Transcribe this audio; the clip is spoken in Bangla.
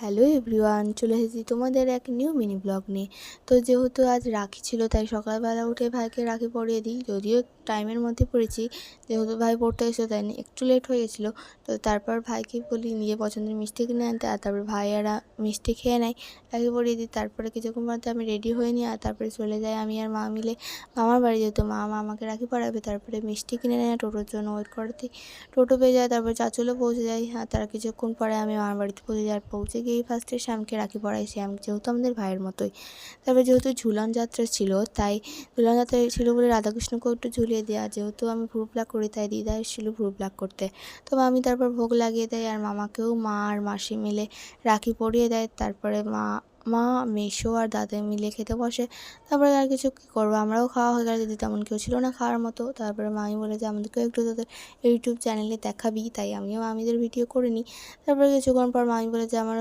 হ্যালো এভরিওয়ান, চলে এসেছি তোমাদের এক নিউ মিনি ব্লগ নিয়ে। তো যেহেতু আজ রাখি ছিল, তাই সকালবেলা উঠে ভাইকে রাখি পরিয়ে দিই। যদিও টাইমের মধ্যে পড়েছি, যেহেতু ভাই পড়তে এসেছে তাই একটু লেট হয়ে গেছিলো। তো তারপর ভাইকে বলি নিজে পছন্দের মিষ্টি কিনে আনতে, আর তারপর ভাইয়েরা মিষ্টি খেয়ে নেয়, রাখি পরিয়ে দিই। তারপরে কিছুক্ষণ মধ্যে আমি রেডি হয়ে নিই, আর তারপরে চলে যাই আমি আর মা মিলে মামার বাড়ি, যেহেতু মা আমাকে রাখি পরাবে। তারপরে মিষ্টি কিনে নেয়, টোটোর জন্য ওয়েট করতে টোটো পেয়ে যায়। তারপর চাচলে পৌঁছে যায়। আর তার কিছুক্ষণ পরে আমি মামার বাড়িতে পৌঁছে যাই। আর পৌঁছে গিয়েই ফার্স্টে শ্যামকে রাখি পরাই। শ্যাম যেহেতু আমাদের ভাইয়ের মতোই। তারপরে যেহেতু ঝুলন যাত্রা ছিল, তাই ঝুলন যাত্রা ছিল বলে রাধাকৃষ্ণকেও একটু ঝুলিয়ে দেওয়া। যেহেতু আমি ভ্রু প্লাক করি, তাই দিদা এসেছিলো ভ্রু প্লাক করতে। তো আমি তারপর ভোগ লাগিয়ে দেয়, আর মামাকেও মা আর মাসি মিলে রাখি পরিয়ে দেয়। তারপরে মা মেসো আর দাদা মিলে খেতে বসে। তারপরে আর কিছু কী করবো, আমরাও খাওয়া হয়ে গেল, যদি তেমন কেউ ছিল না খাওয়ার মতো। তারপরে মামি বলে যে আমাদেরকেও একটু তোদের ইউটিউব চ্যানেলে দেখাবি, তাই আমিও মামিদের ভিডিও করে নিই। তারপরে কিছুক্ষণ পর মামি বলে যে আমার